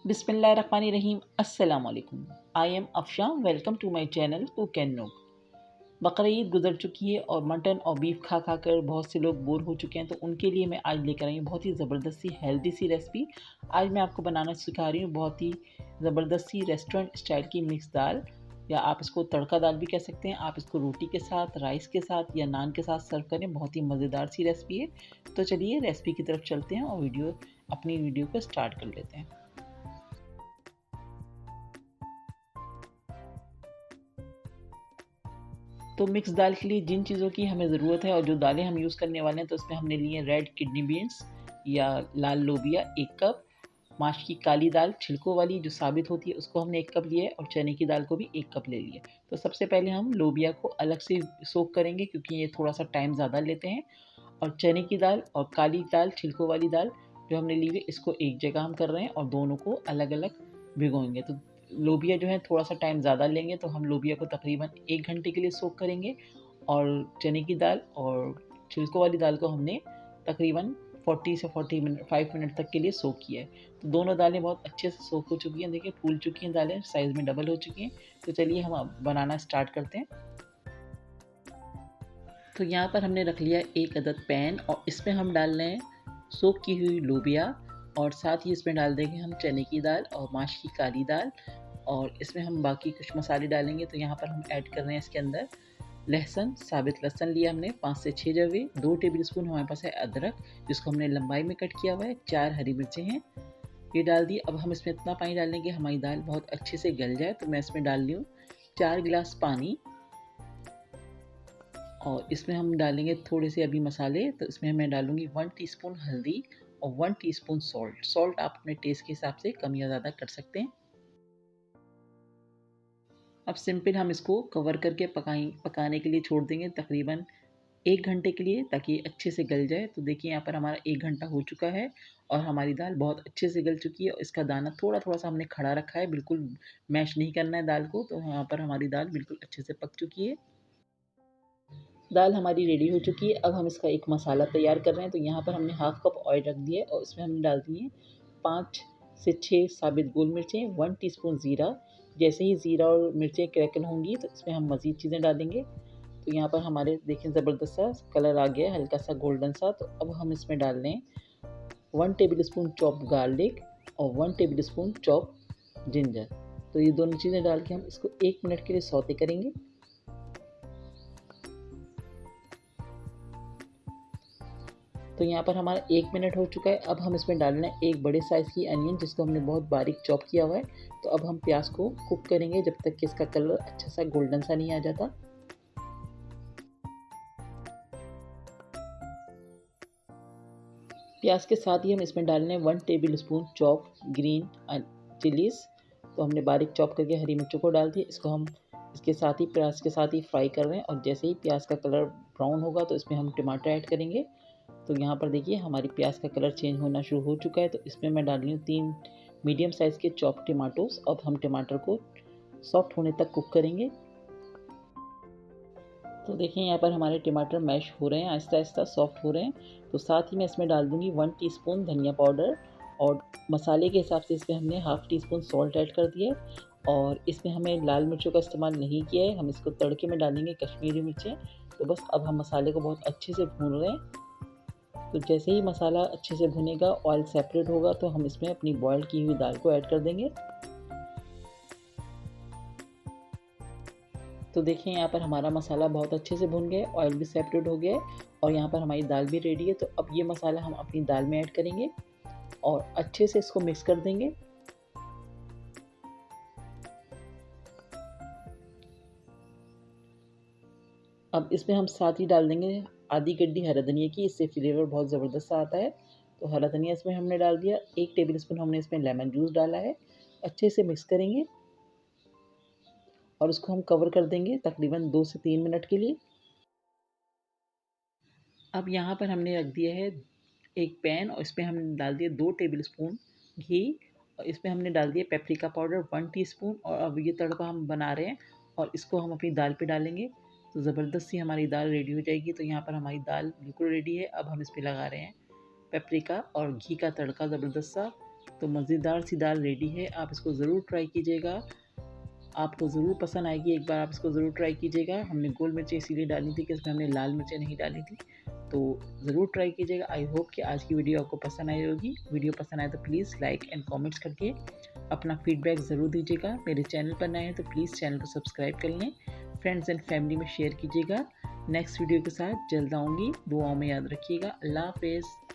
बिस्मिल्लाहिर्रहमानिर्रहीम। अस्सलाम वालेकुम। I am Afsha. Welcome to my channel cook and know. Bakrid गुजर चुकी है और मटन और बीफ खा खा कर बहुत से लोग बोर हो चुके हैं, तो उनके लिए मैं आज लेकर आई हूँ बहुत ही ज़बरदस्त सी हेल्दी सी रेसिपी। आज मैं आपको बनाना सिखा रही हूँ बहुत ही ज़बरदस्त सी रेस्टोरेंट स्टाइल की मिक्स दाल, या आप इसको तड़का दाल भी कह सकते हैं। आप इसको रोटी के साथ, राइस के साथ या नान के साथ सर्व करें। बहुत ही मज़ेदार सी रेसिपी है। तो चलिए रेसिपी की तरफ चलते हैं और अपनी वीडियो को स्टार्ट कर लेते हैं। तो मिक्स दाल के लिए जिन चीज़ों की हमें ज़रूरत है और जो दालें हम यूज़ करने वाले हैं, तो इसमें हमने लिए रेड किडनी बीन्स या लाल लोबिया 1 कप, माश की काली दाल छिलकों वाली जो साबित होती है उसको हमने 1 कप लिया है, और चने की दाल को भी 1 कप ले लिया। तो सबसे पहले हम लोबिया को अलग से सोक करेंगे क्योंकि ये थोड़ा-सा टाइम ज़्यादा लेते हैं, और चने की दाल और काली दाल छिलकों वाली दाल जो हमने ली हुई है इसको एक जगह हम कर रहे हैं और दोनों को अलग-अलग भिगोएँगे। तो लोबिया जो है थोड़ा-सा टाइम ज़्यादा लेंगे, तो हम लोबिया को तकरीबन 1 घंटे के लिए सोक करेंगे, और चने की दाल और छिलकों वाली दाल को हमने तकरीबन 40 से 5 मिनट तक के लिए सोक किया है। तो दोनों दालें बहुत अच्छे से सोक हो चुकी हैं। देखिए फूल चुकी हैं दालें, साइज़ में डबल हो चुकी हैं। तो चलिए हम अब बनाना स्टार्ट करते हैं। तो यहाँ पर हमने रख लिया 1 अदद पैन, और इसमें हम डाल रहे हैं सोक की हुई लोबिया, और साथ ही इसमें डाल देंगे हम चने की दाल और माश की काली दाल, और इसमें हम बाकी कुछ मसाले डालेंगे। तो यहाँ पर हम ऐड कर रहे हैं इसके अंदर लहसुन, साबित लहसुन लिया हमने 5 से 6 जवे, 2 टेबल स्पून हमारे पास है अदरक जिसको हमने लंबाई में कट किया हुआ है, 4 हरी मिर्चें हैं, ये डाल दिए। अब हम इसमें इतना पानी डालेंगे हमारी दाल बहुत अच्छे से गल जाए। तो मैं इसमें डाल रही हूँ 4 गिलास पानी, और इसमें हम डालेंगे थोड़े से अभी मसाले। तो इसमें मैं डालूँगी 1 टीस्पून हल्दी और 1 टीस्पून सॉल्ट। सॉल्ट आप अपने टेस्ट के हिसाब से कम या ज़्यादा कर सकते हैं। अब सिंपल हम इसको कवर करके पकाने के लिए छोड़ देंगे तकरीबन 1 घंटे के लिए, ताकि अच्छे से गल जाए। तो देखिए यहाँ पर हमारा 1 घंटा हो चुका है और हमारी दाल बहुत अच्छे से गल चुकी है, और इसका दाना थोड़ा-थोड़ा सा हमने खड़ा रखा है, बिल्कुल मैश नहीं करना है दाल को। तो यहाँ पर हमारी दाल बिल्कुल अच्छे से पक चुकी है। दाल हमारी रेडी हो चुकी है। अब हम इसका एक मसाला तैयार कर रहे हैं। तो यहाँ पर हमने हाफ़ कप ऑयल रख दिया है, और इसमें हमने डाल दिए 5 से 6 साबित गोल मिर्चें, 1 टीस्पून ज़ीरा। जैसे ही ज़ीरा और मिर्चें क्रैकल होंगी तो इसमें हम मज़ीद चीज़ें डालेंगे। तो यहाँ पर हमारे देखिए ज़बरदस्त सा कलर आ गया है, हल्का सा गोल्डन सा। तो अब हम इसमें डाल रहे हैं 1 टेबल स्पून चॉप्ड गार्लिक और 1 टेबल स्पून चॉप्ड जिंजर। तो ये दोनों चीज़ें डाल के हम इसको 1 मिनट के लिए सौते करेंगे। तो यहाँ पर हमारा 1 मिनट हो चुका है। अब हम इसमें डालना है एक बड़े साइज़ की अनियन जिसको हमने बहुत बारीक चॉप किया हुआ है। तो अब हम प्याज को कुक करेंगे जब तक कि इसका कलर अच्छा सा गोल्डन सा नहीं आ जाता। प्याज के साथ ही हम इसमें डालने 1 table spoon chop green chillies. तो हमने बारीक चॉप करके हरी मिर्चों को डाल दिया। इसको हम इसके साथ ही प्याज के साथ ही फ्राई कर रहे हैं, और जैसे ही प्याज का कलर ब्राउन होगा तो इसमें हम टमाटर ऐड करेंगे। तो यहाँ पर देखिए हमारी प्याज का कलर चेंज होना शुरू हो चुका है। तो इसमें मैं डाल रही हूँ 3 मीडियम साइज़ के चॉप टमाटोस। अब हम टमाटर को सॉफ्ट होने तक कुक करेंगे। तो देखिए यहाँ पर हमारे टमाटर मैश हो रहे हैं, आहिस्ता-आहिस्ता सॉफ्ट हो रहे हैं। तो साथ ही मैं इसमें डाल दूँगी 1 टीस्पून धनिया पाउडर, और मसाले के हिसाब से इसमें हमने हाफ़ टीस्पून सॉल्ट ऐड कर दिया है, और इसमें हमें लाल मिर्चों का इस्तेमाल नहीं किया है, हम इसको तड़के में डालेंगे कश्मीरी मिर्चें। तो बस अब हम मसाले को बहुत अच्छे से भून रहे हैं। तो जैसे ही मसाला अच्छे से भुनेगा, ऑयल सेपरेट होगा, तो हम इसमें अपनी बॉयल की हुई दाल को ऐड कर देंगे। तो देखिए यहाँ पर हमारा मसाला बहुत अच्छे से भुन गया है, ऑयल भी सेपरेट हो गया है, और यहाँ पर हमारी दाल भी रेडी है। तो अब ये मसाला हम अपनी दाल में ऐड करेंगे और अच्छे से इसको मिक्स कर देंगे। अब इसमें हम साथ ही डाल देंगे आधी गड्डी हरा धनिया की, इससे फ्लेवर बहुत ज़बरदस्त आता है। तो हरा धनिया इसमें हमने डाल दिया। 1 टेबल स्पून हमने इसमें लेमन जूस डाला है। अच्छे से मिक्स करेंगे और उसको हम कवर कर देंगे तकरीबन 2 से 3 मिनट के लिए। अब यहाँ पर हमने रख दिया है एक पैन, और इसमें हमने डाल दिया 2 टेबल स्पून घी, और इसमें हमने डाल दिया पेपरिका पाउडर 1 टीस्पून। और अब ये तड़का हम बना रहे हैं और इसको हम अपनी दाल पे डालेंगे। तो ज़बरदस्त सी हमारी दाल रेडी हो जाएगी। तो यहाँ पर हमारी दाल बिल्कुल रेडी है। अब हम इस पे लगा रहे हैं पेपरिका और घी का तड़का ज़बरदस्त सा। तो मज़ेदार सी दाल रेडी है। आप इसको ज़रूर ट्राई कीजिएगा, आपको ज़रूर पसंद आएगी। एक बार आप इसको ज़रूर ट्राई कीजिएगा। हमने गोल मिर्चें इसीलिए डाली थी कि इसमें हमने लाल मिर्चें नहीं डाली थी, तो ज़रूर ट्राई कीजिएगा। आई होप कि आज की वीडियो आपको पसंद आई होगी। वीडियो पसंद आए तो प्लीज़ लाइक एंड कमेंट्स करके अपना फीडबैक ज़रूर दीजिएगा। मेरे चैनल पर नए हैं तो प्लीज़ चैनल को सब्सक्राइब कर लें, फ्रेंड्स एंड फैमिली में शेयर कीजिएगा। नेक्स्ट वीडियो के साथ जल्द आऊँगी। दुआओं में याद रखिएगा। अल्लाह हाफ़िज़।